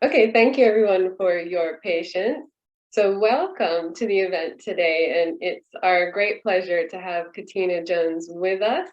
Okay, thank you everyone for your patience. So welcome to the event today, and it's our great pleasure to have Katina Jones with us.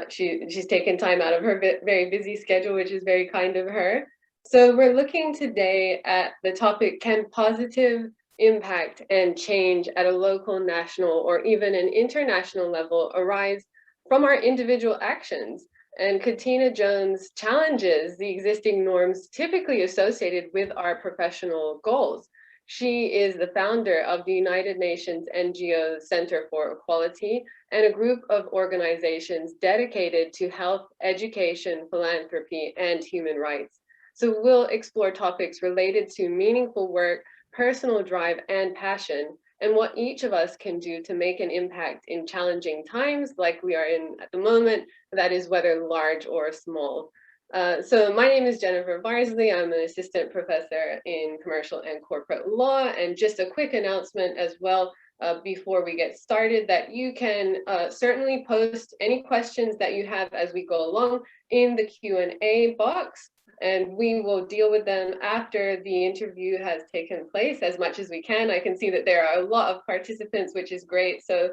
She's taken time out of her very busy schedule, which is very kind of her. So we're looking today at the topic, can positive impact and change at a local, national, or even an international level arise from our individual actions? And Katina Jones challenges the existing norms typically associated with our professional goals. She is the founder of the United Nations NGO Centre for Equality and a group of organizations dedicated to health, education, philanthropy, and human rights. So we'll explore topics related to meaningful work, personal drive, and passion, and what each of us can do to make an impact in challenging times like we are in at the moment, that is whether large or small. So my name is Jenifer Varzaly. I'm an assistant professor in commercial and corporate law. And just a quick announcement as well before we get started, that you can certainly post any questions that you have as we go along in the Q&A box, and we will deal with them after the interview has taken place as much as we can. I can see that there are a lot of participants, which is great. So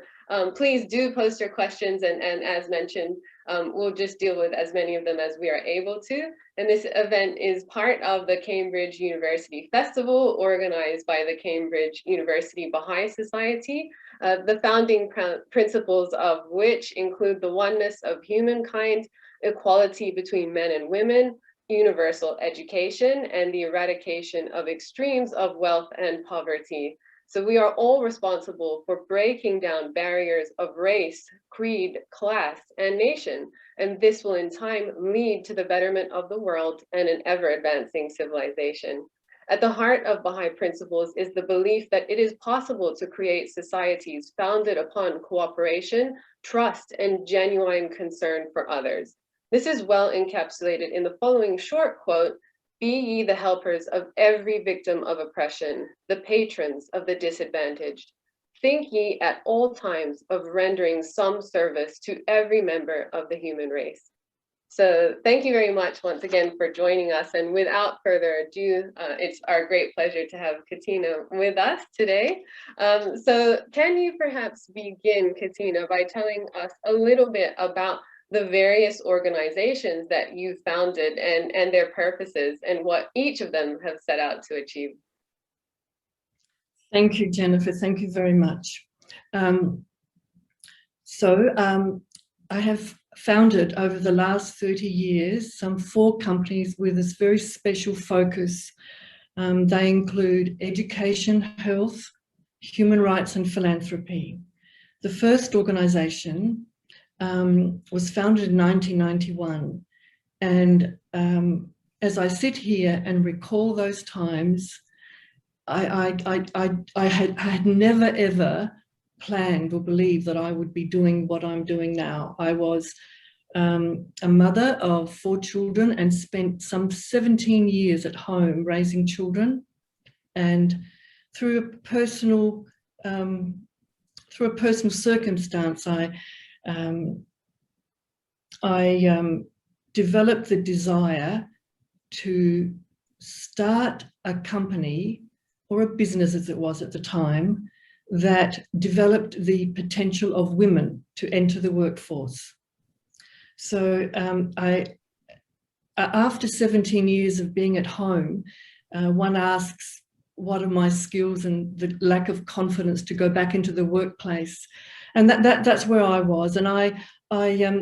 please do post your questions, and as mentioned, we'll just deal with as many of them as we are able to. And this event is part of the Cambridge University Festival, organized by the Cambridge University Baha'i Society, the founding principles of which include the oneness of humankind, equality between men and women, universal education, and the eradication of extremes of wealth and poverty. So we are all responsible for breaking down barriers of race, creed, class, and nation. And this will in time lead to the betterment of the world and an ever-advancing civilization. At the heart of Baha'i principles is the belief that it is possible to create societies founded upon cooperation, trust, and genuine concern for others. This is well encapsulated in the following short quote: "Be ye the helpers of every victim of oppression, the patrons of the disadvantaged. Think ye at all times of rendering some service to every member of the human race." So thank you very much once again for joining us. And without further ado, it's our great pleasure to have Katina with us today. So can you perhaps begin, Katina, by telling us a little bit about the various organizations that you founded and their purposes and what each of them have set out to achieve? Thank you, Jenifer. Thank you very much. I have founded over the last 30 years some 4 companies with this very special focus. They include education, health, human rights, and philanthropy. The first organization was founded in 1991, and as I sit here and recall those times, I had never ever planned or believed that I would be doing what I'm doing now. I was a mother of 4 children and spent some 17 years at home raising children, and through a personal circumstance, I developed the desire to start a company, or a business as it was at the time, that developed the potential of women to enter the workforce. So after 17 years of being at home, one asks, what are my skills, and the lack of confidence to go back into the workplace. And that's where I was. And I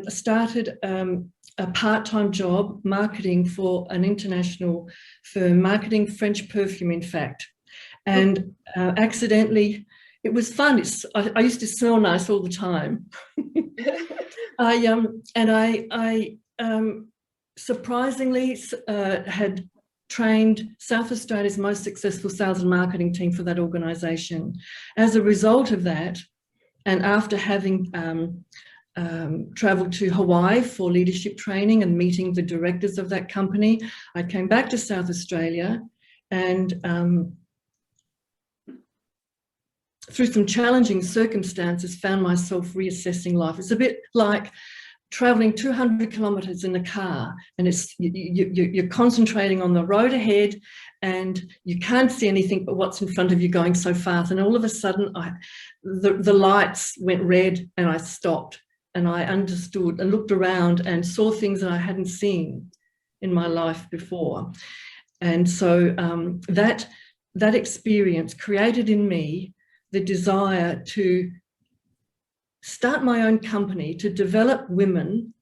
started a part-time job marketing for an international firm, marketing French perfume, in fact. And accidentally, it was fun. I used to smell nice all the time. I surprisingly had trained South Australia's most successful sales and marketing team for that organisation. As a result of that, and after having travelled to Hawaii for leadership training and meeting the directors of that company, I came back to South Australia, and through some challenging circumstances, found myself reassessing life. It's a bit like traveling 200 kilometers in a car, and you're concentrating on the road ahead and you can't see anything but what's in front of you going so fast. And all of a sudden, the lights went red and I stopped and I understood and looked around and saw things that I hadn't seen in my life before. And so that experience created in me the desire to start my own company, to develop women.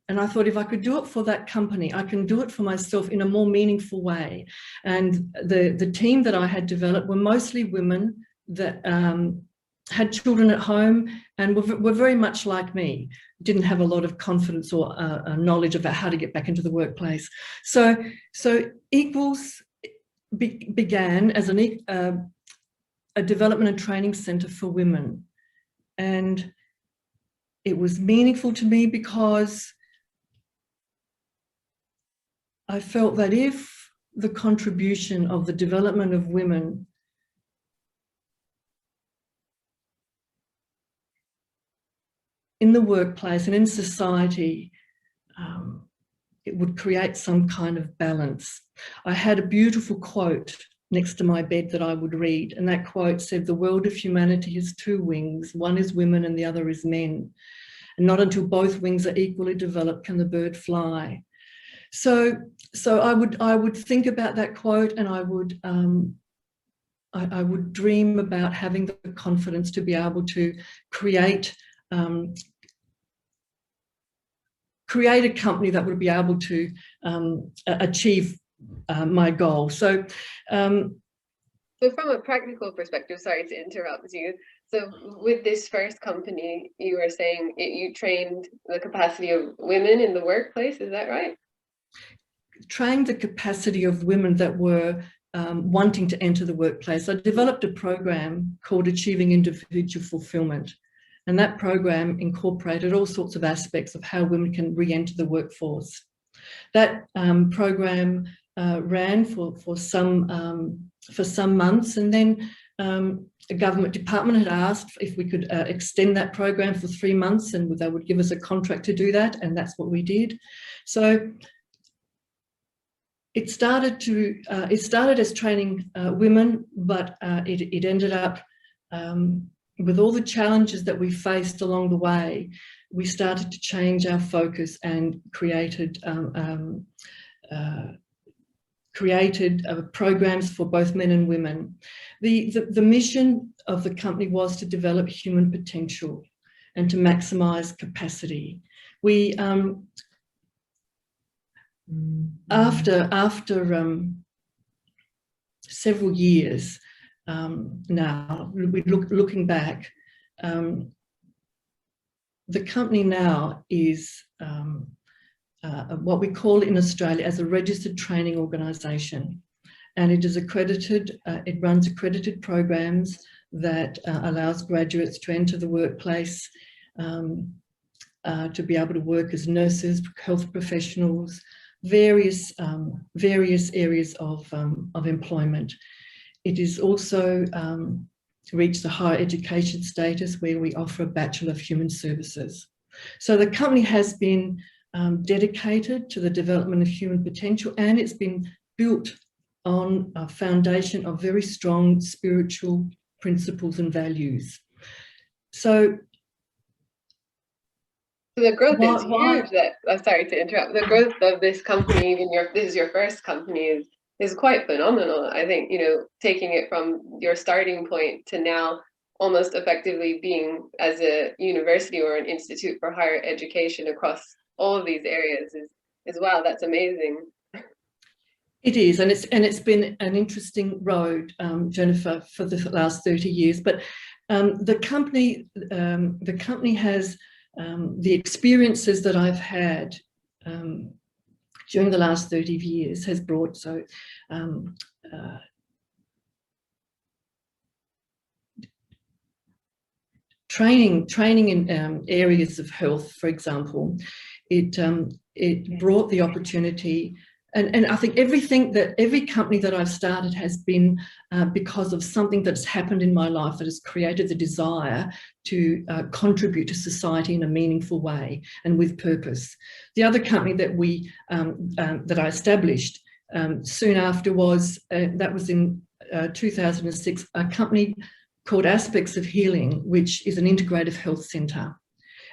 And I thought, if I could do it for that company, I can do it for myself in a more meaningful way. And the team that I had developed were mostly women that had children at home and were very much like me, didn't have a lot of confidence or knowledge about how to get back into the workplace. So Equals began as a development and training centre for women. And it was meaningful to me because I felt that if the contribution of the development of women in the workplace and in society, it would create some kind of balance. I had a beautiful quote next to my bed that I would read, and that quote said, "The world of humanity has two wings, one is women and the other is men. And not until both wings are equally developed can the bird fly." So I would think about that quote, and I would dream about having the confidence to be able to create a company that would be able to achieve my goal. So from a practical perspective, sorry to interrupt you. So with this first company, you were saying you trained the capacity of women in the workplace, is that right? Trained the capacity of women that were wanting to enter the workplace. I developed a program called Achieving Individual Fulfillment. And that program incorporated all sorts of aspects of how women can re-enter the workforce. That program ran for some months, and then a government department had asked if we could extend that program for 3 months, and they would give us a contract to do that, and that's what we did. So it started as training women, but it ended up with all the challenges that we faced along the way. We started to change our focus and created programs for both men and women. The mission of the company was to develop human potential and to maximise capacity. We after several years now, looking back, the company now is what we call in Australia as a registered training organisation, and it is accredited. It runs accredited programs that allows graduates to enter the workplace, to be able to work as nurses, health professionals, various areas of employment. It is also reached the higher education status where we offer a Bachelor of Human Services. So the company has been dedicated to the development of human potential, and it's been built on a foundation of very strong spiritual principles and values. So the growth is huge. I'm sorry to interrupt. The growth of this company, even this is your first company, is quite phenomenal. I think, taking it from your starting point to now almost effectively being as a university or an institute for higher education across all of these areas is wow, that's amazing. It is, and it's been an interesting road, Jenifer, for the last 30 years. But the company has the experiences that I've had during the last 30 years has brought training in areas of health, for example. It brought the opportunity, and I think every company that I've started has been because of something that's happened in my life that has created the desire to contribute to society in a meaningful way and with purpose. The other company that I established soon after was, that was in 2006, a company called Aspects of Healing, which is an integrative health centre.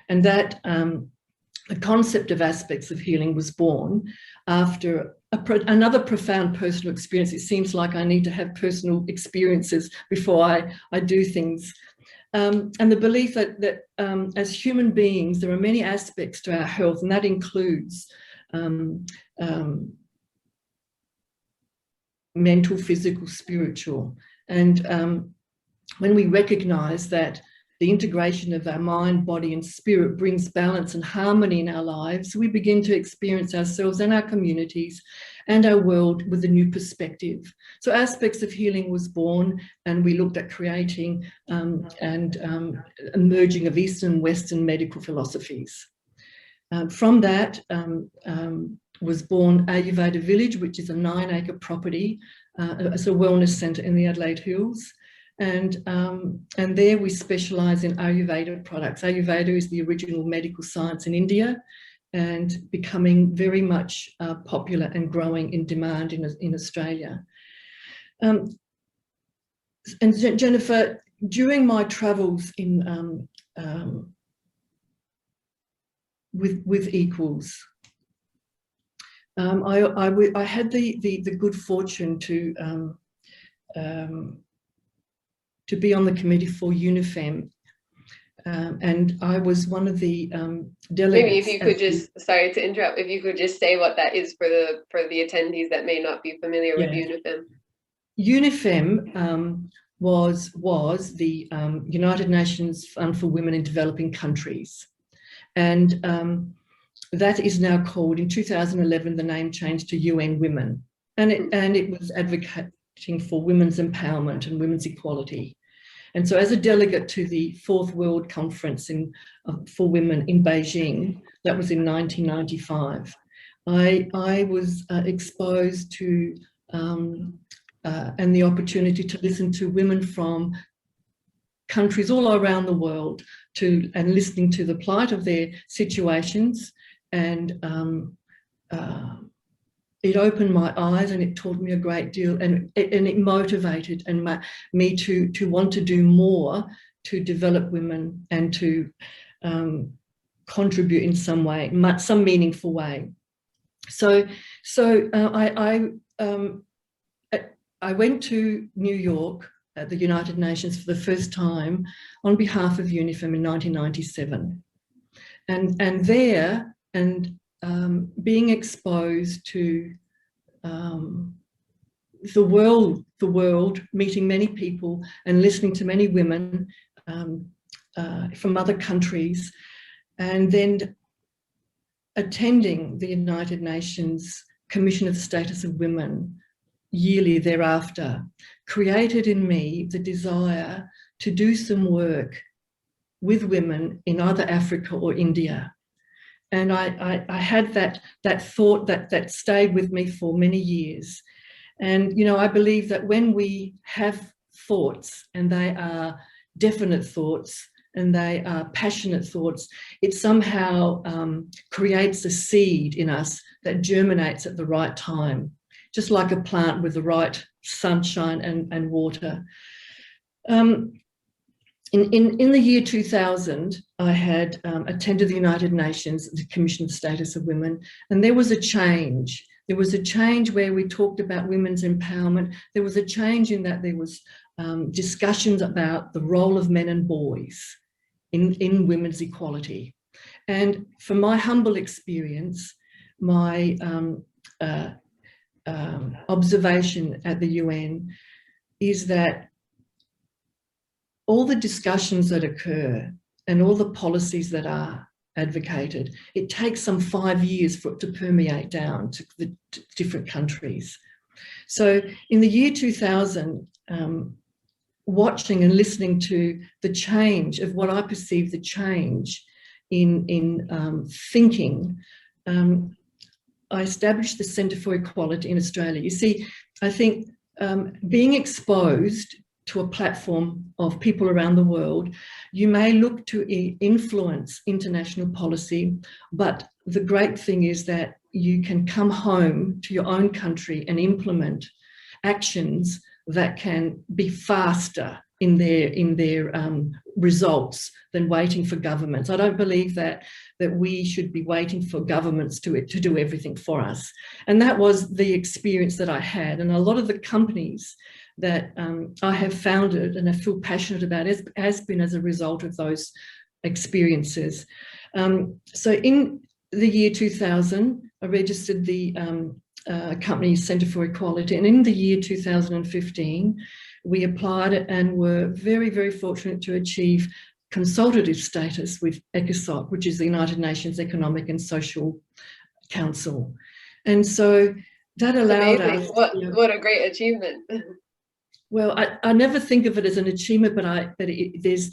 And that the concept of Aspects of Healing was born after another profound personal experience. It seems like I need to have personal experiences before I do things. And the belief that as human beings, there are many aspects to our health, and that includes mental, physical, spiritual. And when we recognise that the integration of our mind, body and spirit brings balance and harmony in our lives, we begin to experience ourselves and our communities and our world with a new perspective. So Aspects of Healing was born, and we looked at creating and a merging of Eastern and Western medical philosophies. From that was born Ayurveda Village, which is a 9-acre property. It's a wellness centre in the Adelaide Hills. And there we specialise in Ayurveda products. Ayurveda is the original medical science in India and becoming very much popular and growing in demand in Australia. And Jenifer, during my travels in with Equals, I had the good fortune to be on the committee for UNIFEM, and I was one of the delegates. Maybe if you could just, sorry to interrupt, if you could just say what that is for the attendees that may not be familiar with UNIFEM. UNIFEM was the United Nations Fund for Women in Developing Countries, and that is now called, in 2011, the name changed to UN Women, and it was advocating for women's empowerment and women's equality. And so as a delegate to the 4th World Conference for Women in Beijing, that was in 1995, I was exposed to and the opportunity to listen to women from countries all around the world and listening to the plight of their situations. And it opened my eyes, and it taught me a great deal, and it motivated me to want to do more to develop women and to contribute in some way, some meaningful way. So I went to New York at the United Nations for the first time on behalf of UNIFEM in 1997, and there, and being exposed to the world, meeting many people and listening to many women from other countries, and then attending the United Nations Commission of the Status of Women yearly thereafter, created in me the desire to do some work with women in either Africa or India. And I had that thought that stayed with me for many years. And, you know, I believe that when we have thoughts, and they are definite thoughts, and they are passionate thoughts, it somehow creates a seed in us that germinates at the right time, just like a plant with the right sunshine and water. In the year 2000, I had attended the United Nations, the Commission of the Status of Women, and there was a change. There was a change where we talked about women's empowerment. There was a change in that there was discussions about the role of men and boys in women's equality. And from my humble experience, my observation at the UN is that all the discussions that occur and all the policies that are advocated, it takes some 5 years for it to permeate down to the different countries. So in the year 2000, watching and listening to the change of what I perceive the change in thinking, I established the Centre for Equality in Australia. You see, I think being exposed to a platform of people around the world, you may look to influence international policy, but the great thing is that you can come home to your own country and implement actions that can be faster in their results than waiting for governments. I don't believe that we should be waiting for governments to do everything for us. And that was the experience that I had. And a lot of the companies that I have founded and I feel passionate about has been as a result of those experiences. So in the year 2000, I registered the company Centre for Equality, and in the year 2015, we applied and were very, very fortunate to achieve consultative status with ECOSOC, which is the United Nations Economic and Social Council. And so that allowed us... What a great achievement. Well, I never think of it as an achievement, but there's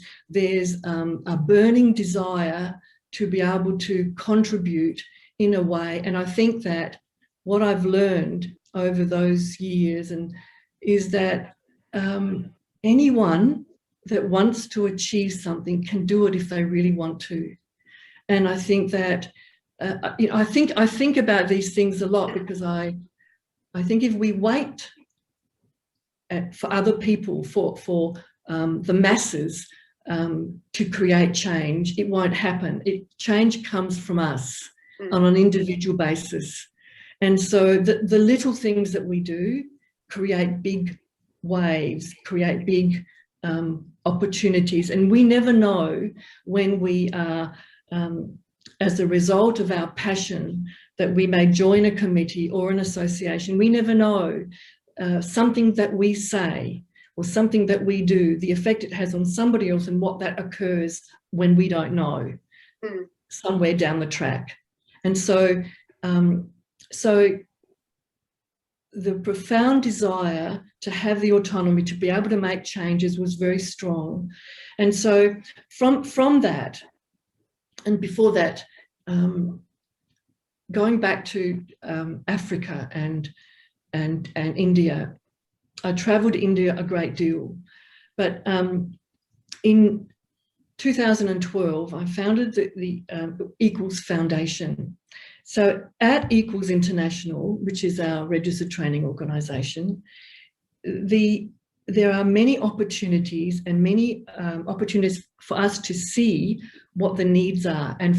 a burning desire to be able to contribute in a way. And I think that what I've learned over those years is that anyone that wants to achieve something can do it if they really want to. And I think that I think about these things a lot, because I think if we wait for other people, for the masses to create change, it won't happen. Change comes from us on an individual basis. And so the little things that we do create big waves, create big opportunities. And we never know when we are, as a result of our passion, that we may join a committee or an association. We never know something that we say or something that we do, the effect it has on somebody else, and what that occurs when we don't know somewhere down the track. And so the profound desire to have the autonomy to be able to make changes was very strong. And so from that, and before that, going back to Africa and India, I travelled to India a great deal. But in 2012, I founded the Equals Foundation. So at Equals International, which is our registered training organisation, there are many opportunities and many opportunities for us to see what the needs are. And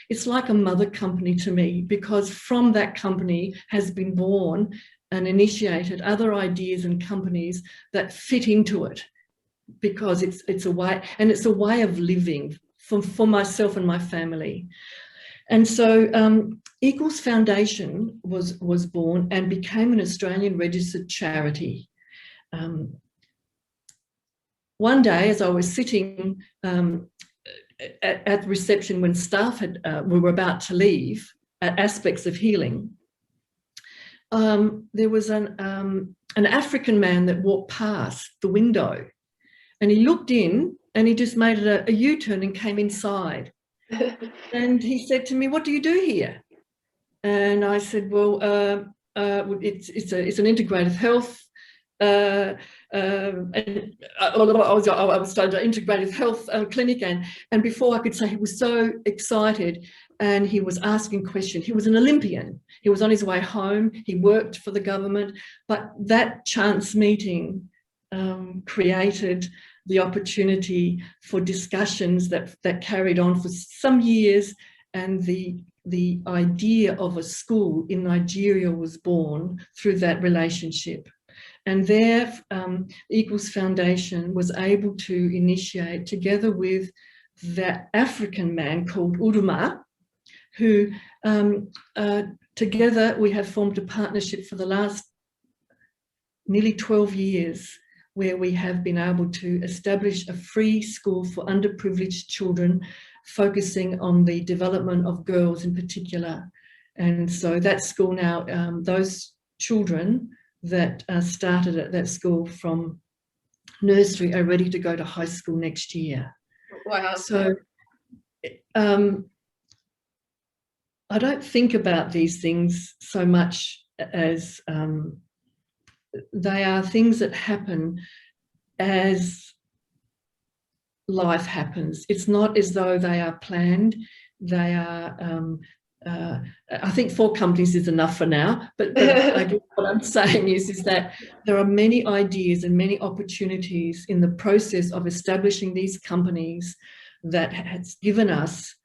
it's like a mother company to me, because from that company has been born and initiated other ideas and companies that fit into it, because it's a way, and it's a way of living for myself and my family. And so Equals Foundation was born and became an Australian registered charity. One day, as I was sitting at reception when staff were about to leave at Aspects of Healing, there was an African man that walked past the window, and he looked in and he just made a U-turn and came inside. And he said to me, "What do you do here?" And I said, "Well, it's an integrative health. I was starting an integrative health clinic, and before I could say, he was so excited, and he was asking questions. He was an Olympian. He was on his way home. He worked for the government, but that chance meeting created the opportunity for discussions that carried on for some years, and the idea of a school in Nigeria was born through that relationship. And there, Equals Foundation was able to initiate, together with that African man called Uruma, who together we have formed a partnership for the last nearly 12 years, where we have been able to establish a free school for underprivileged children, focusing on the development of girls in particular. And so that school now, those children that started at that school from nursery are ready to go to high school next year. Wow. So I don't think about these things so much as they are things that happen as life happens. It's not as though they are planned. They are I think 4 companies is enough for now, but I guess what I'm saying is that there are many ideas and many opportunities in the process of establishing these companies that has given us,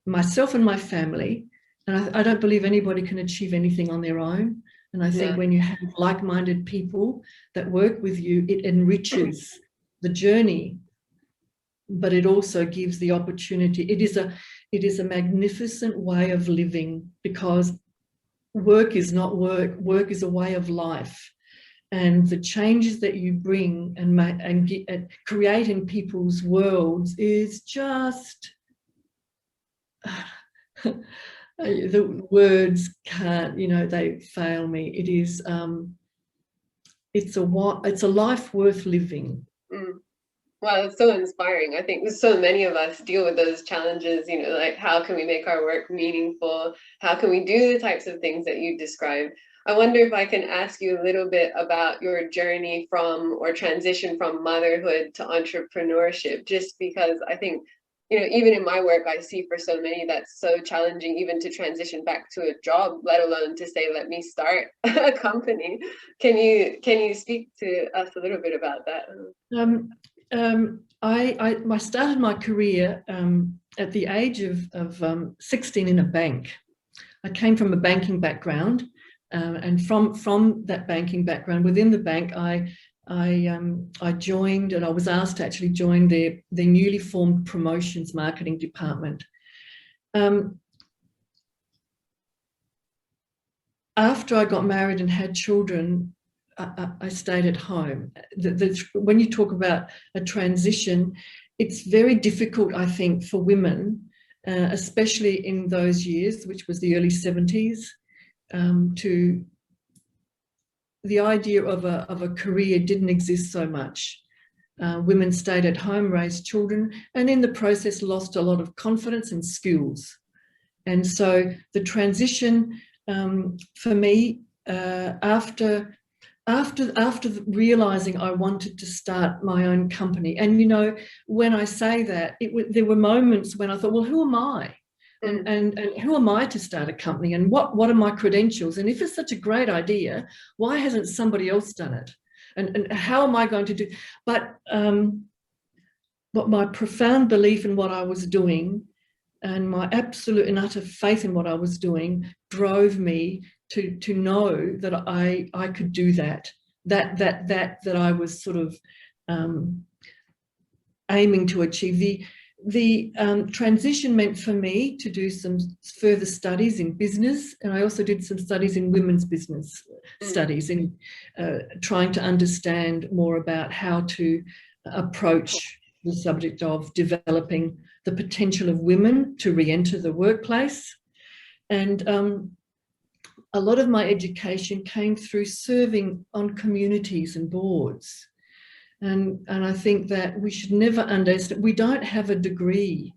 myself and my family, and I don't believe anybody can achieve anything on their own. And I think when you have like-minded people that work with you, it enriches the journey, but it also gives the opportunity. It is a magnificent way of living, because work is not work. Work is a way of life. And the changes that you bring and create in people's worlds is just, the words can't, they fail me. It is, it's a life worth living. Wow, it's so inspiring. I think so many of us deal with those challenges, like how can we make our work meaningful? How can we do the types of things that you described? I wonder if I can ask you a little bit about your journey or transition from motherhood to entrepreneurship, just because I think, even in my work, I see for so many that's so challenging even to transition back to a job, let alone to say, let me start a company. Can you speak to us a little bit about that? I started my career at the age of 16 in a bank. I came from a banking background, and from that banking background, within the bank, I joined, and I was asked to actually join their newly formed promotions marketing department. After I got married and had children, I stayed at home. When you talk about a transition, it's very difficult, I think, for women, especially in those years, which was the early 70s, the idea of a career didn't exist so much. Women stayed at home, raised children, and in the process lost a lot of confidence and skills. And so the transition for me, after realizing I wanted to start my own company, and when I say that, there were moments when I thought, well, who am I? And who am I to start a company? And what are my credentials? And if it's such a great idea, why hasn't somebody else done it? And how am I going to do? But my profound belief in what I was doing and my absolute and utter faith in what I was doing drove me to know that I could do that I was sort of aiming to achieve. The transition meant for me to do some further studies in business, and I also did some studies in women's business studies, in trying to understand more about how to approach the subject of developing the potential of women to re-enter the workplace. And a lot of my education came through serving on communities and boards. And I think that we should never underestimate, we don't have a degree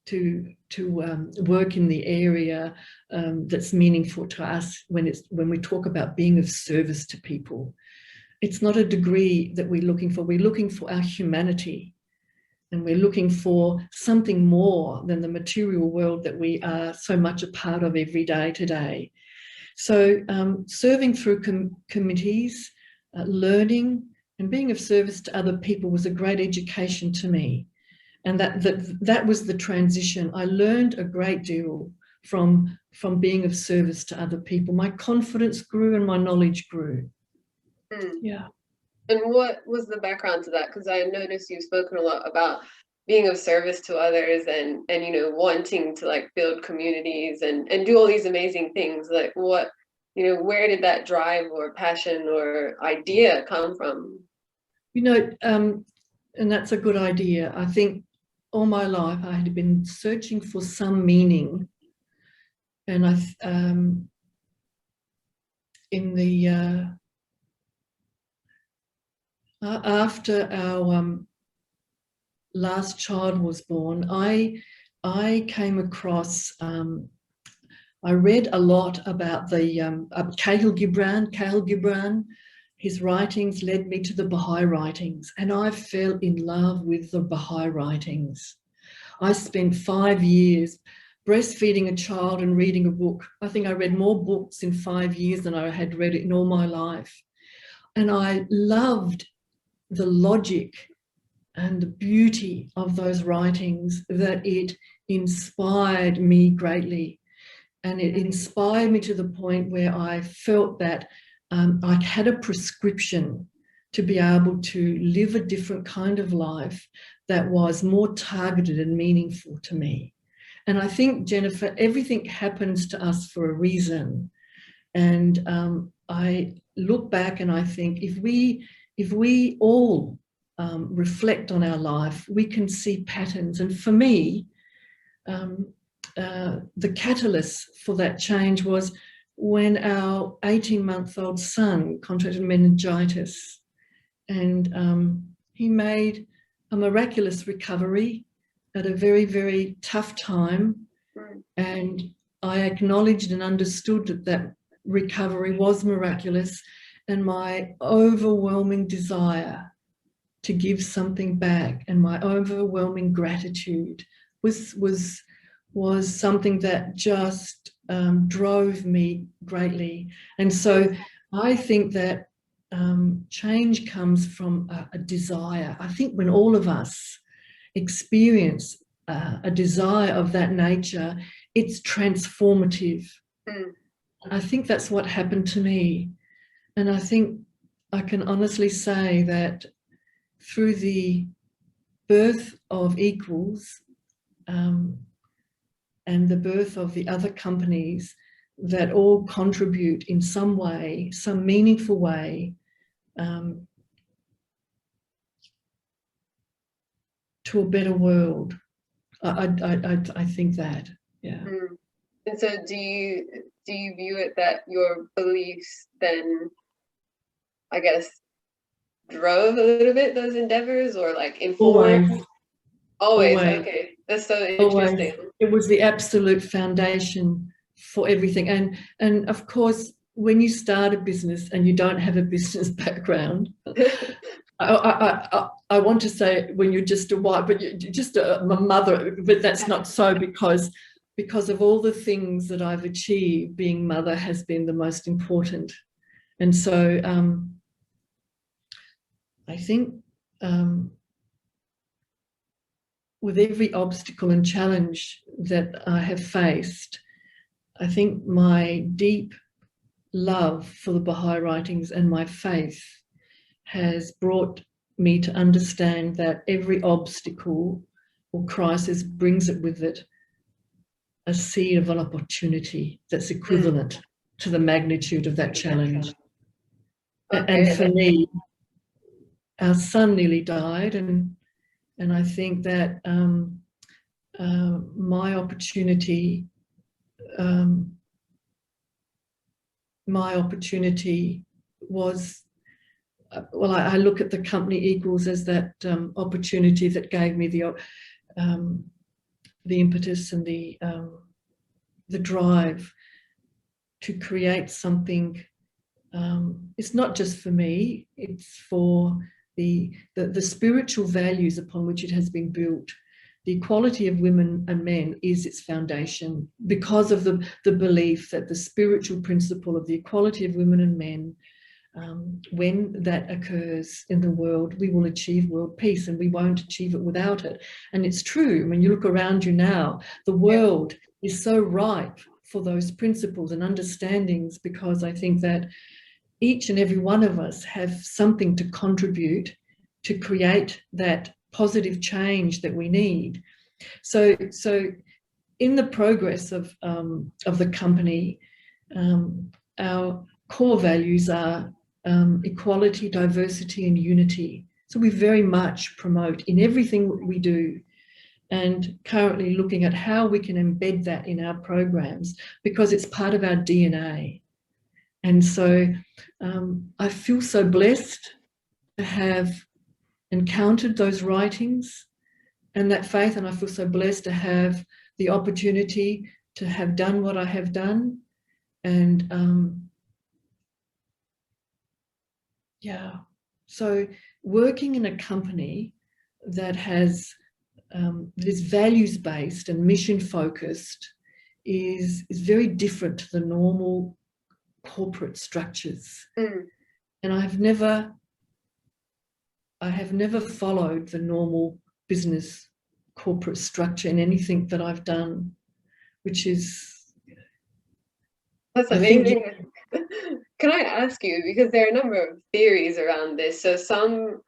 to work in the area that's meaningful to us when we talk about being of service to people. It's not a degree that we're looking for. We're looking for our humanity, and we're looking for something more than the material world that we are so much a part of every day today. So serving through committees, learning, and being of service to other people was a great education to me. And that was the transition. I learned a great deal from being of service to other people. My confidence grew and my knowledge grew. Yeah. And what was the background to that? Because I noticed you've spoken a lot about being of service to others and wanting to build communities and do all these amazing things. Like what, where did that drive or passion or idea come from? And that's a good idea. I think all my life I had been searching for some meaning, and after our last child was born, I came across. I read a lot about the Kahlil Gibran. His writings led me to the Baha'i writings, and I fell in love with the Baha'i writings. I spent 5 years breastfeeding a child and reading a book. I think I read more books in 5 years than I had read it in all my life. And I loved the logic and the beauty of those writings, that it inspired me greatly. And it inspired me to the point where I felt that I had a prescription to be able to live a different kind of life that was more targeted and meaningful to me. And I think, Jenifer, everything happens to us for a reason. And I look back and I think if we all reflect on our life, we can see patterns. And for me, the catalyst for that change was when our 18-month-old son contracted meningitis, and he made a miraculous recovery at a very, very tough time. And I acknowledged and understood that that recovery was miraculous, and my overwhelming desire to give something back and my overwhelming gratitude was something that just drove me greatly. And so I think that change comes from a desire. I think when all of us experience a desire of that nature, it's transformative. I think that's what happened to me. And I think I can honestly say that through the birth of Equals and the birth of the other companies that all contribute in some way, some meaningful way, to a better world. I think that, yeah. And so do you view it that your beliefs then, I guess, drove a little bit those endeavors, or like informed? Always. Okay, that's so interesting. Always. It was the absolute foundation for everything. And of course, when you start a business and you don't have a business background, I want to say when you're just a wife, but you're just a mother, but that's not so, because of all the things that I've achieved, being mother has been the most important. And so I think with every obstacle and challenge that I have faced, I think my deep love for the Baha'i writings and my faith has brought me to understand that every obstacle or crisis brings it with it a seed of an opportunity that's equivalent to the magnitude of that challenge. Okay. And for me, our son nearly died, and I think that my opportunity was, well, I look at the company Equals as that opportunity that gave me the impetus and the drive to create something. It's not just for me, it's for the spiritual values upon which it has been built. The equality of women and men is its foundation, because of the belief that the spiritual principle of the equality of women and men, when that occurs in the world, we will achieve world peace, and we won't achieve it without it. And it's true. When you look around you now, the world is so ripe for those principles and understandings, because I think that each and every one of us have something to contribute to create that positive change that we need. So in the progress of the company, our core values are equality, diversity, and unity. So we very much promote in everything we do, and currently looking at how we can embed that in our programs, because it's part of our DNA. And so I feel so blessed to have encountered those writings and that faith, and I feel so blessed to have the opportunity to have done what I have done. And so working in a company that has that is values-based and mission-focused is very different to the normal corporate structures. And I have never followed the normal business corporate structure in anything that I've done, which is... That's amazing. Can I ask you, because there are a number of theories around this. So some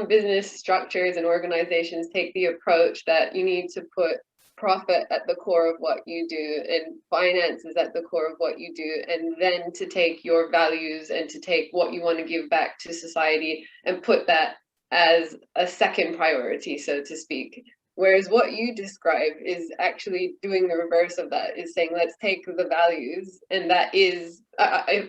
business structures and organizations take the approach that you need to put profit at the core of what you do and finances at the core of what you do, and then to take your values and to take what you want to give back to society and put that as a second priority, so to speak. Whereas what you describe is actually doing the reverse of that, is saying, let's take the values, and that is,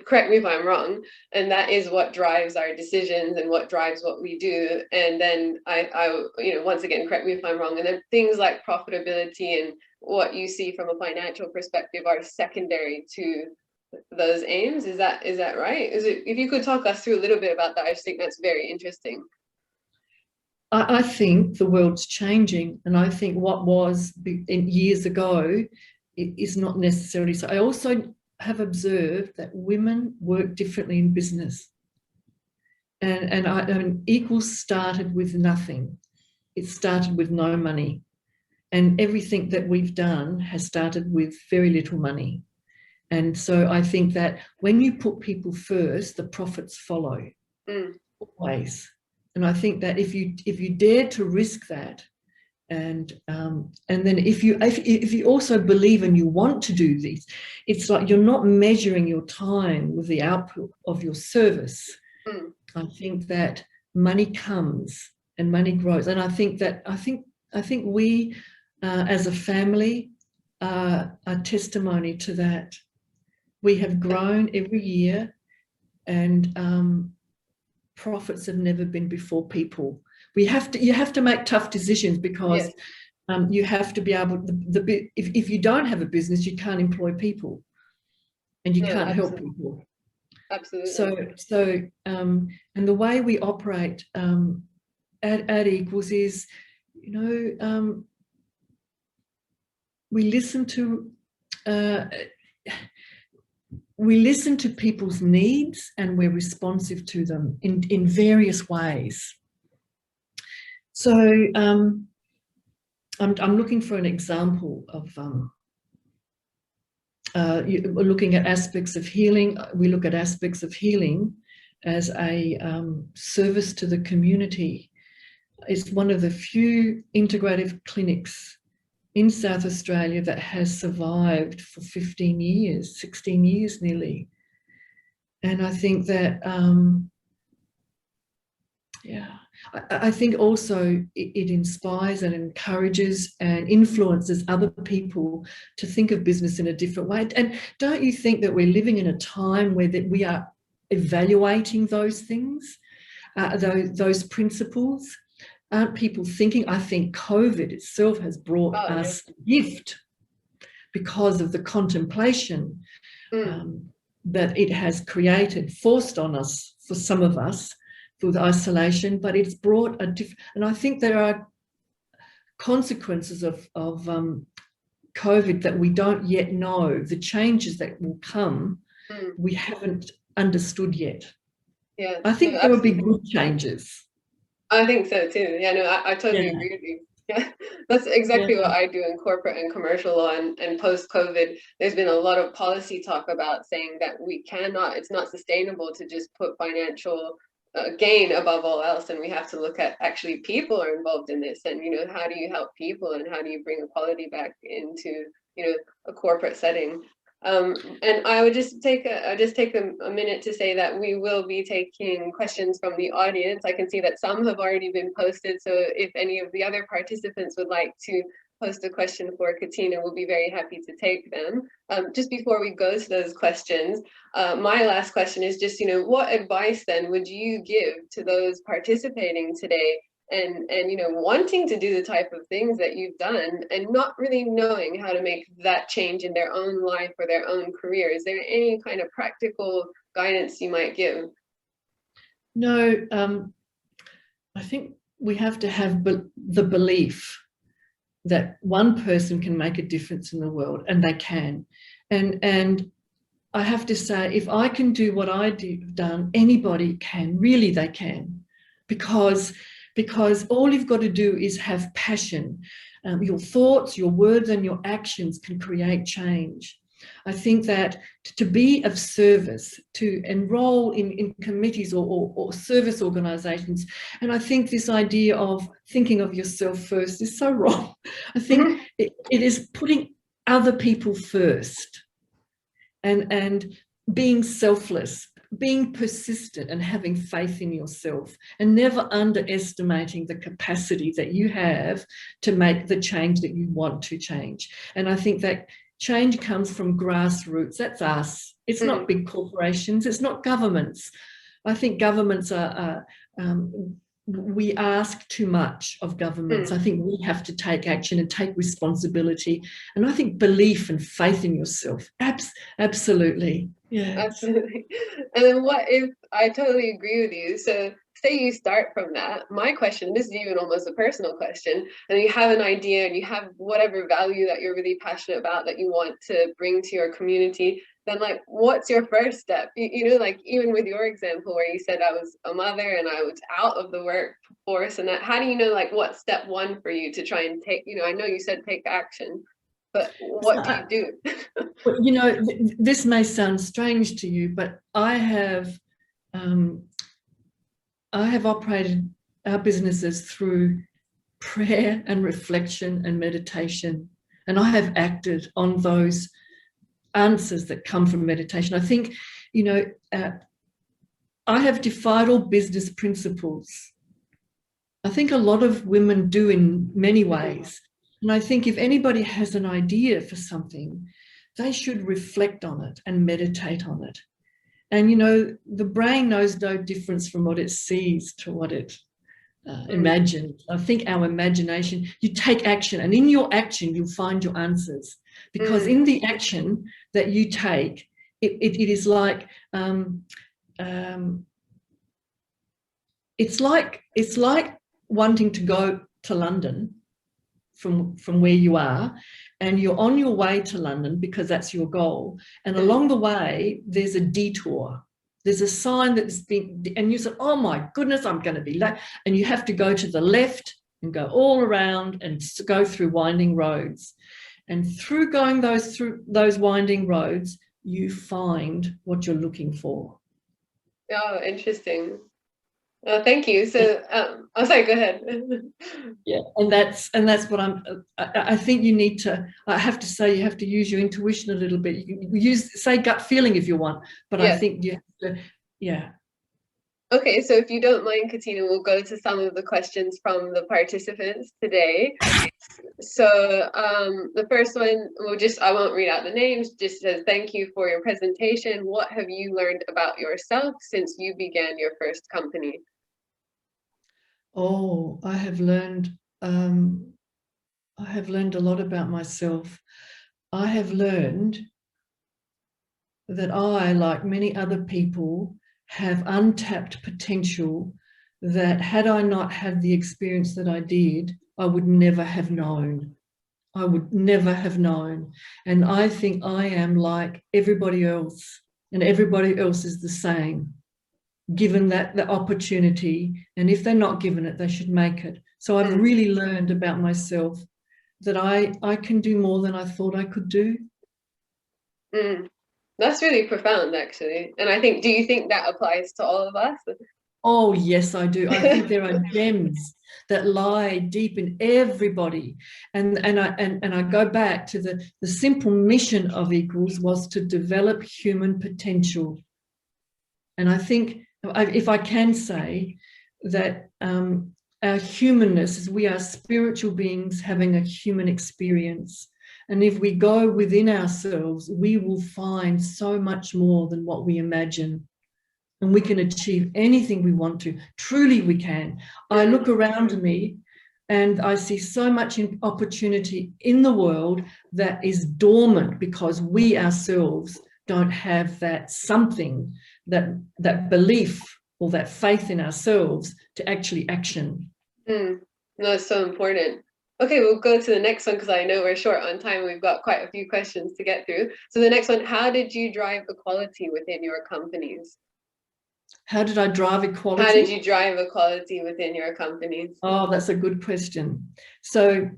correct me if I'm wrong, and that is what drives our decisions and what drives what we do. And then once again, correct me if I'm wrong, and then things like profitability and what you see from a financial perspective are secondary to those aims. Is that right? If you could talk us through a little bit about that, I just think that's very interesting. I think the world's changing, and I think what was years ago is not necessarily so. I also have observed that women work differently in business, and Equals started with nothing. It started with no money, and everything that we've done has started with very little money. And so I think that when you put people first, the profits follow always. And I think that if you dare to risk that, and then if you also believe and you want to do these, it's like you're not measuring your time with the output of your service. I think that money comes and money grows, and I think we as a family are testimony to that. We have grown every year, and profits have never been before people. You have to make tough decisions, because you have to be able, if you don't have a business, you can't employ people, and you can't help people. Absolutely. So and the way we operate at Equals is, we listen to people's needs, and we're responsive to them in various ways. So I'm looking for an example of we're looking at aspects of healing. We look at aspects of healing as a service to the community. It's one of the few integrative clinics in South Australia that has survived for 15 years, 16 years nearly. And I think that, I think also it inspires and encourages and influences other people to think of business in a different way. And don't you think that we're living in a time where that we are evaluating those things, those principles? Aren't people thinking? I think COVID itself has brought us a gift because of the contemplation that it has created, forced on us, for some of us, through the isolation, but it's brought a different, and I think there are consequences of COVID that we don't yet know, the changes that will come, we haven't understood yet. Yeah, I think there will be good changes. I think so too. Yeah, no, I totally agree with you. Yeah, that's exactly what I do in corporate and commercial law. And post-COVID, there's been a lot of policy talk about saying that it's not sustainable to just put financial gain above all else, and we have to look at actually people are involved in this, and how do you help people, and how do you bring equality back into a corporate setting. And I would just take a minute to say that we will be taking questions from the audience. I can see that some have already been posted, so if any of the other participants would like to post a question for Katina, we'll be very happy to take them. Just before we go to those questions, my last question is just, what advice then would you give to those participating today and wanting to do the type of things that you've done and not really knowing how to make that change in their own life or their own career? Is there any kind of practical guidance you might give? No, I think we have to have the belief that one person can make a difference in the world, and they can. And I have to say, if I can do what I've done, anybody can, really they can, because all you've got to do is have passion. Your thoughts, your words and your actions can create change. I think that to be of service, to enroll in committees or service organisations, and I think this idea of thinking of yourself first is so wrong. I think it is putting other people first and being selfless, being persistent and having faith in yourself, and never underestimating the capacity that you have to make the change that you want to change. And I think that change comes from grassroots. That's us. It's not big corporations. It's not governments. I think governments we ask too much of governments. I think we have to take action and take responsibility. And I think belief and faith in yourself. Absolutely. Yeah. Absolutely. And then what if, I totally agree with you. So say you start from that. My question, this is even almost a personal question, and you have an idea and you have whatever value that you're really passionate about that you want to bring to your community, then like, what's your first step? You know, like even with your example where you said I was a mother and I was out of the workforce, and that, how do you know like what's step one for you to try and take, you know, I know you said take action, but what do you do? You know, this may sound strange to you, but I have operated our businesses through prayer and reflection and meditation, and I have acted on those answers that come from meditation. I think, you know, I have defied all business principles. I think a lot of women do in many ways. And I think if anybody has an idea for something, they should reflect on it and meditate on it. And, you know, the brain knows no difference from what it sees to what it imagines. I think our imagination, you take action, and in your action, you'll find your answers. Because in the action that you take, it is like, it's like wanting to go to London from where you are, and you're on your way to London because that's your goal. And along the way, there's a detour. There's a sign that's been, and you said, oh my goodness, I'm going to be late. And you have to go to the left and go all around and go through winding roads. And through going through those winding roads, you find what you're looking for. Oh, interesting. Oh, thank you. So, oh, sorry, go ahead. Yeah, and that's what I think you need to, I have to say, you have to use your intuition a little bit. You say gut feeling if you want, but yeah. I think you have to, yeah. Okay, so if you don't mind, Katina, we'll go to some of the questions from the participants today. So the first one, I won't read out the names, just says, thank you for your presentation. What have you learned about yourself since you began your first company? Oh, I have learned a lot about myself. I have learned that I, like many other people, have untapped potential that had I not had the experience that I did, I would never have known. I would never have known. And I think I am like everybody else, and everybody else is the same, given that the opportunity. And if they're not given it, they should make it. So I've really learned about myself that I can do more than I thought I could do. That's really profound, actually. And I think, do you think that applies to all of us? Oh, yes, I do. I think there are gems that lie deep in everybody. And I go back to the simple mission of Equals was to develop human potential. And I think, if I can say that our humanness is, we are spiritual beings having a human experience. And if we go within ourselves, we will find so much more than what we imagine. And we can achieve anything we want to. Truly we can. I look around me and I see so much opportunity in the world that is dormant because we ourselves don't have that something, that belief or that faith in ourselves to actually action. No, it's so important. Okay, we'll go to the next one because I know we're short on time. We've got quite a few questions to get through. So the next one, how did you drive equality within your companies? How did I drive equality? How did you drive equality within your companies? Oh, that's a good question. So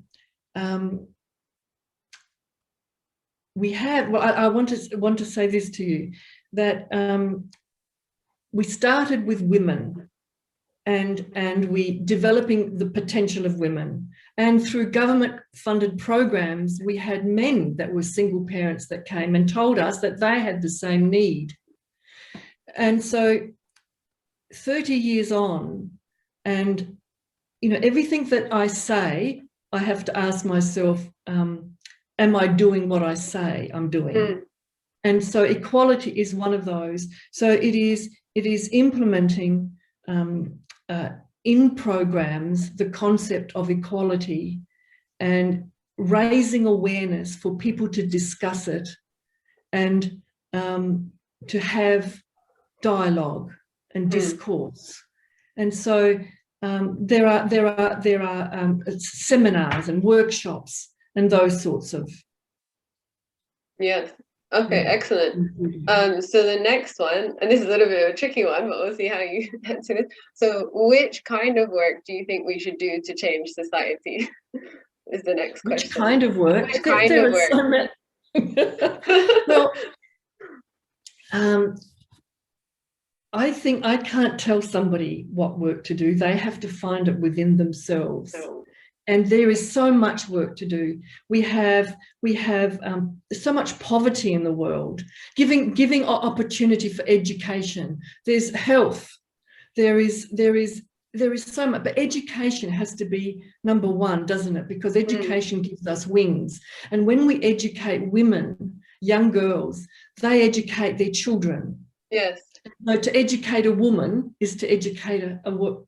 we have, well, I want to say this to you, that we started with women and we developing the potential of women. And through government funded programs, we had men that were single parents that came and told us that they had the same need. And so 30 years on, and everything that I say, I have to ask myself, am I doing what I say I'm doing? And so equality is one of those. So it is implementing in programs the concept of equality and raising awareness for people to discuss it and to have dialogue and discourse. And so there are seminars and workshops and those sorts of. Yes. Okay, excellent. So the next one, and this is a little bit of a tricky one, but we'll see how you answer this. So which kind of work do you think we should do to change society? Is the next question. Which kind of work? Which kind of work? So many. Well, I think I can't tell somebody what work to do. They have to find it within themselves. And there is so much work to do. We have so much poverty in the world. Giving opportunity for education. There's health. There is so much, but education has to be number one, doesn't it? Because education gives us wings. And when we educate women, young girls, they educate their children. Yes. So to educate a woman is to educate the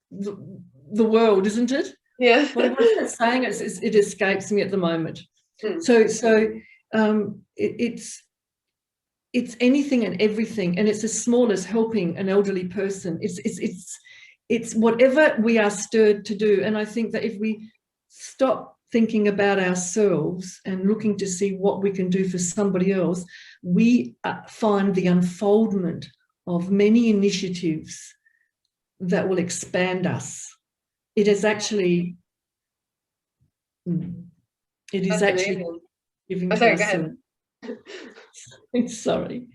world, isn't it? Yeah. What am I saying? It escapes me at the moment. So it's anything and everything, and it's as small as helping an elderly person. It's whatever we are stirred to do. And I think that if we stop thinking about ourselves and looking to see what we can do for somebody else, we find the unfoldment of many initiatives that will expand us. It is actually, giving sorry, go ahead. Sorry.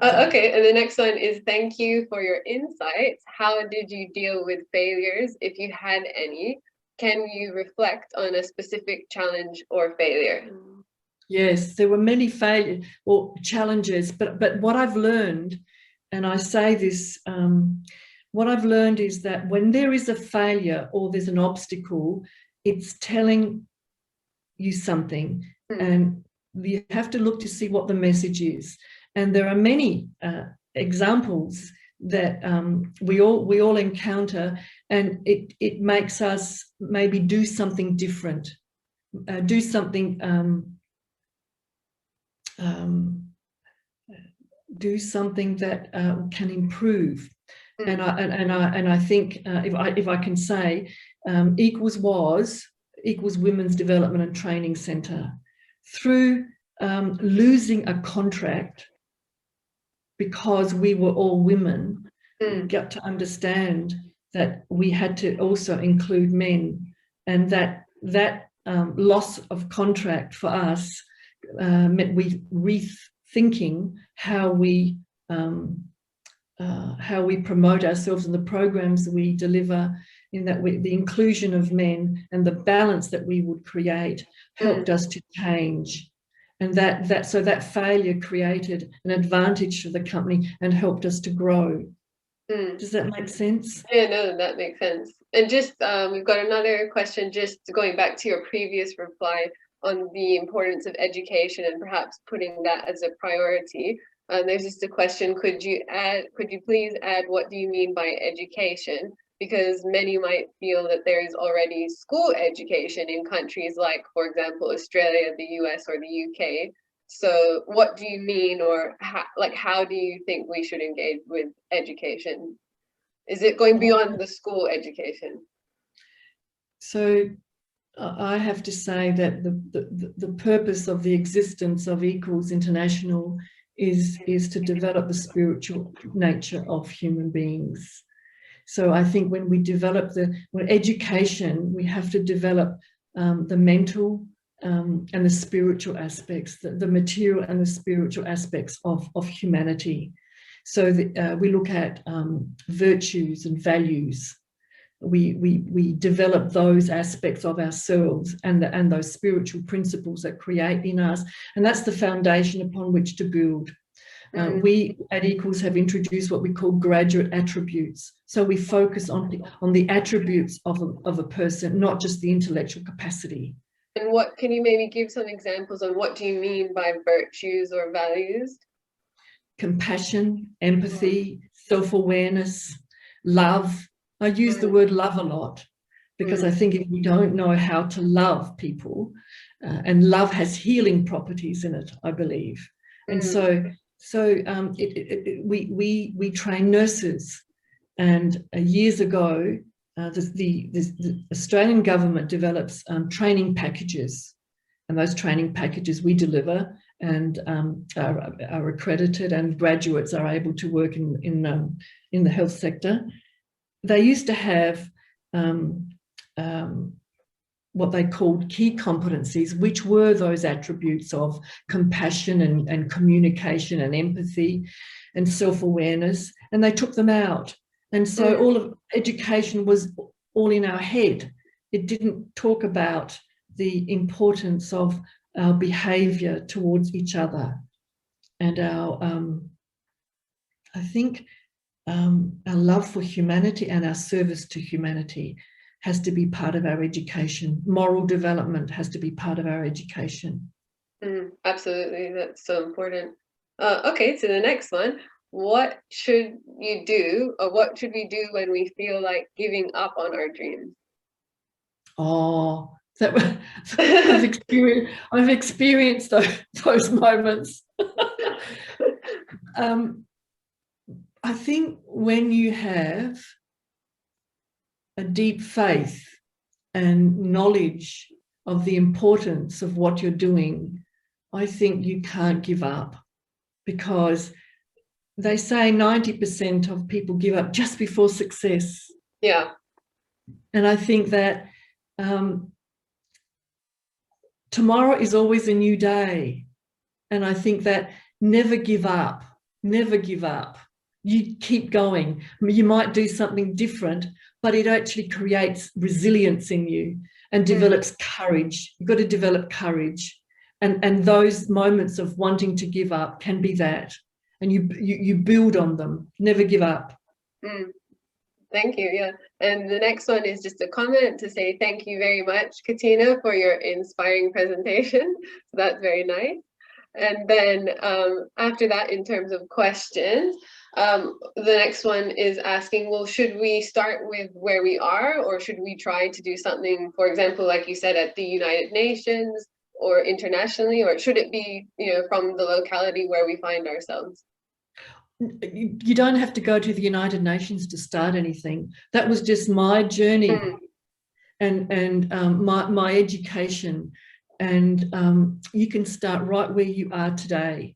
Okay, and the next one is, thank you for your insights. How did you deal with failures, if you had any? Can you reflect on a specific challenge or failure? Yes, there were many failures or challenges, but what I've learned, and I say this, what I've learned is that when there is a failure or there's an obstacle, it's telling you something, and you have to look to see what the message is. And there are many examples that we all encounter, and it makes us maybe do something different, do something that can improve. And I think if I can say, Equals Women's Development and Training Centre, through losing a contract because we were all women, we got to understand that we had to also include men, and that loss of contract for us meant we rethinking how we promote ourselves and the programs we deliver, in that the inclusion of men and the balance that we would create helped us to change. And so that failure created an advantage for the company and helped us to grow. Does that make sense? Yeah, no, that makes sense. And just we've got another question, just going back to your previous reply on the importance of education and perhaps putting that as a priority. There's just a question, could you please add, what do you mean by education? Because many might feel that there is already school education in countries like, for example, Australia, the US, or the UK. So what do you mean, or how do you think we should engage with education? Is it going beyond the school education? So I have to say that the purpose of the existence of Equals International is to develop the spiritual nature of human beings. So I think when we develop education, we have to develop the mental and the spiritual aspects, the material and the spiritual aspects of humanity. So we look at virtues and values. We develop those aspects of ourselves and those spiritual principles that create in us, and that's the foundation upon which to build. We at Equals have introduced what we call graduate attributes. So we focus on the attributes of a person, not just the intellectual capacity. And what can you maybe give some examples on what do you mean by virtues or values? Compassion, empathy, self-awareness, love. I use the word love a lot because I think if we don't know how to love people, and love has healing properties in it, I believe. And so we train nurses, and years ago, the Australian government develops training packages, and those training packages we deliver and are accredited, and graduates are able to work in the health sector. They used to have what they called key competencies, which were those attributes of compassion and communication and empathy and self-awareness, and they took them out. And so all of education was all in our head. It didn't talk about the importance of our behaviour towards each other and our, I think, our love for humanity and our service to humanity has to be part of our education. Moral development has to be part of our education. Absolutely, that's so important. Okay, so the next one. What should you do, or what should we do when we feel like giving up on our dreams? Oh, I've experienced those moments. I think when you have a deep faith and knowledge of the importance of what you're doing, I think you can't give up, because they say 90% of people give up just before success. Yeah. And I think that tomorrow is always a new day. And I think that never give up, never give up. You keep going. You might do something different, but it actually creates resilience in you and develops courage. You've got to develop courage. And those moments of wanting to give up can be that. And you build on them. Never give up. Thank you. Yeah. And the next one is just a comment to say thank you very much, Katina, for your inspiring presentation. So that's very nice. And then after that, in terms of questions, the next one is asking, well, should we start with where we are, or should we try to do something, for example, like you said, at the United Nations or internationally, or should it be, from the locality where we find ourselves? You don't have to go to the United Nations to start anything. That was just my journey and my education. And you can start right where you are today.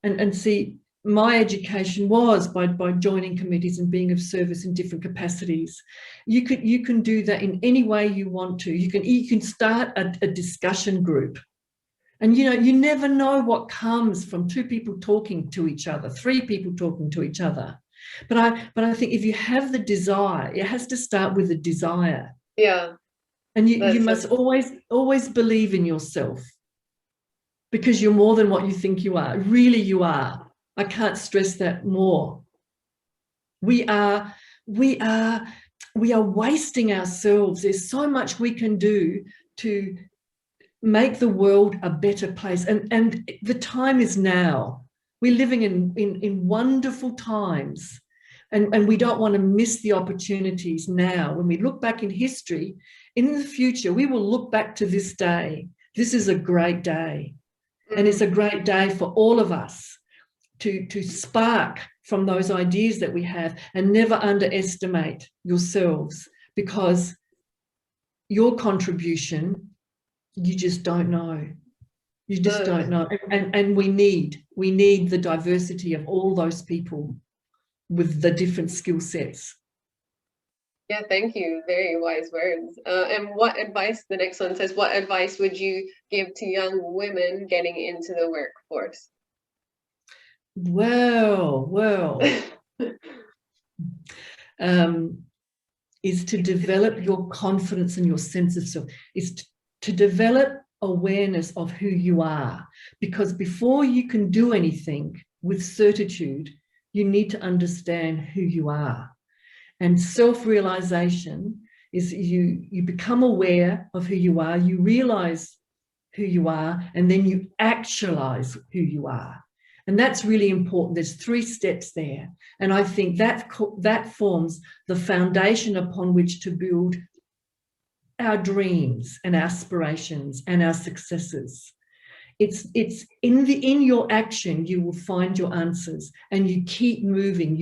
And see, my education was by joining committees and being of service in different capacities. You can do that in any way you want to. You can start a discussion group. And, you never know what comes from two people talking to each other, three people talking to each other. But I think if you have the desire, it has to start with the desire. Yeah. And you must always believe in yourself, because you're more than what you think you are. Really, you are. I can't stress that more. We are wasting ourselves. There's so much we can do to make the world a better place. And the time is now. We're living in wonderful times. And we don't want to miss the opportunities now. When we look back in history, in the future, we will look back to this day. This is a great day. And it's a great day for all of us to spark from those ideas that we have, and never underestimate yourselves, because your contribution, you just don't know. You just don't know. And we need the diversity of all those people with the different skill sets. Yeah, thank you. Very wise words. And what advice, the next one says, what advice would you give to young women getting into the workforce? Well, is to develop your confidence and your sense of self, is to develop awareness of who you are, because before you can do anything with certitude, you need to understand who you are. And self-realization is you become aware of who you are, you realize who you are, and then you actualize who you are. And that's really important. There's 3 steps there. And I think that forms the foundation upon which to build our dreams and aspirations and our successes. It's in your action you will find your answers, and you keep moving.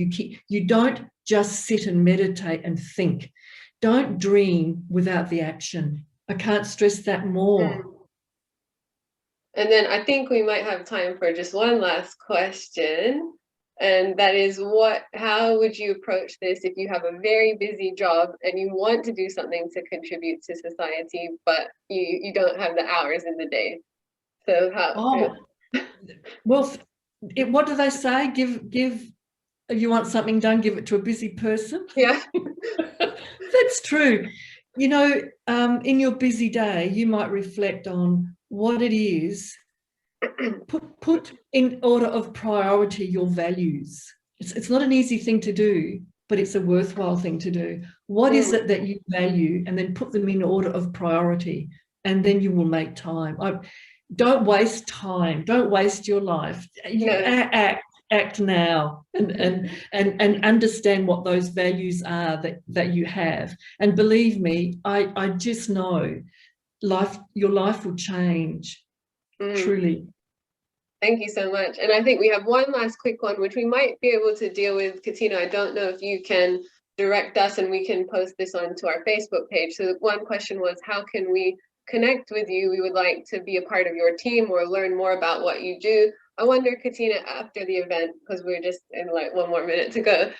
You don't just sit and meditate and think. Don't dream without the action. I can't stress that more. And then I think we might have time for just one last question. And that is, how would you approach this if you have a very busy job and you want to do something to contribute to society, but you don't have the hours in the day? So how? Well, what do they say? Give. If you want something done, give it to a busy person. Yeah. That's true. You know, in your busy day, you might reflect on what it is. Put in order of priority your values. It's not an easy thing to do, but it's a worthwhile thing to do. What is it that you value, and then put them in order of priority, and then you will make time. Don't waste time. Don't waste your life. Act now, and understand what those values are that you have. And believe me, I just know your life will change. Truly. Thank you so much. And I think we have one last quick one, which we might be able to deal with. Katina, I don't know if you can direct us, and we can post this onto our Facebook page. So one question was, how can we connect with you? We would like to be a part of your team or learn more about what you do. I wonder, Katina, after the event, because we're just in like 1 more minute to go,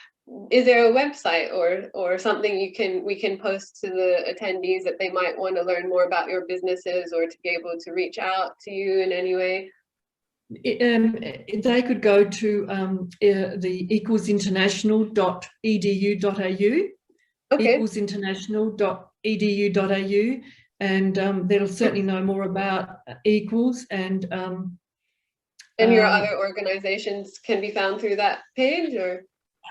is there a website or something we can post to the attendees that they might want to learn more about your businesses, or to be able to reach out to you in any way? They could go to the equalsinternational.edu.au, equalsinternational.edu.au, and they'll certainly know more about Equals. And your other organizations can be found through that page, or?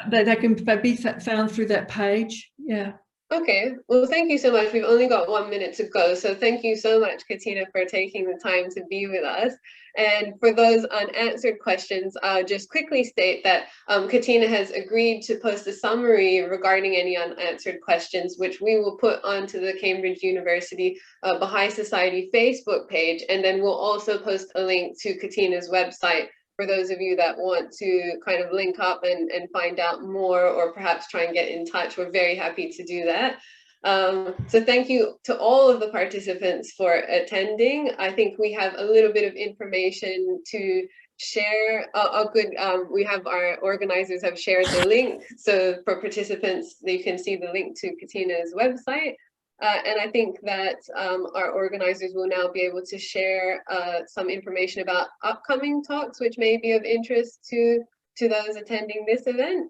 They can be found through that page, yeah. Okay, well, thank you so much. We've only got 1 minute to go. So thank you so much, Katina, for taking the time to be with us. And for those unanswered questions, I'll just quickly state that Katina has agreed to post a summary regarding any unanswered questions, which we will put onto the Cambridge University Baha'i Society Facebook page. And then we'll also post a link to Katina's website for those of you that want to kind of link up and find out more, or perhaps try and get in touch. We're very happy to do that. So thank you to all of the participants for attending. I think we have a little bit of information to share. We have our organizers have shared the link. So for participants, you can see the link to Katina's website. And I think that our organizers will now be able to share some information about upcoming talks, which may be of interest to those attending this event,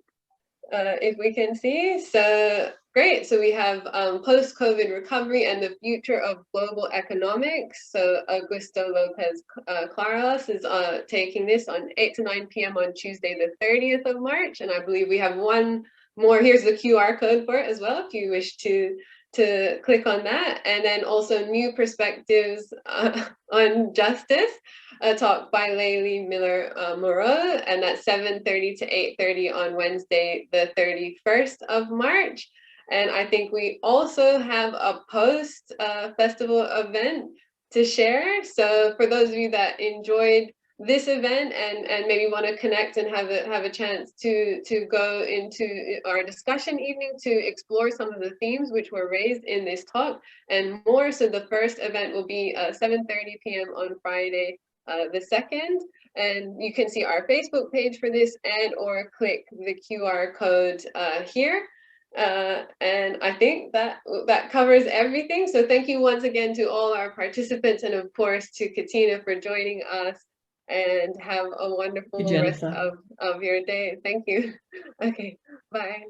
if we can see. So great. So we have post-COVID recovery and the future of global economics. So Augusto Lopez Claros is taking this on 8 to 9 p.m. on Tuesday, the 30th of March. And I believe we have one more. Here's the QR code for it as well, if you wish to click on that. And then also New Perspectives on Justice, a talk by Layli Miller Moreau, and that's 7:30 to 8:30 on Wednesday, the 31st of March. And I think we also have a post festival event to share. So for those of you that enjoyed this event and maybe want to connect and have a chance to go into our discussion evening to explore some of the themes which were raised in this talk and more. So the first event will be 7:30 p.m. on Friday, the 2nd. And you can see our Facebook page for this and or click the QR code here. And I think that covers everything. So thank you once again to all our participants and of course to Katina for joining us, and have a wonderful rest Jenifer. of your day. Thank you. Okay, bye.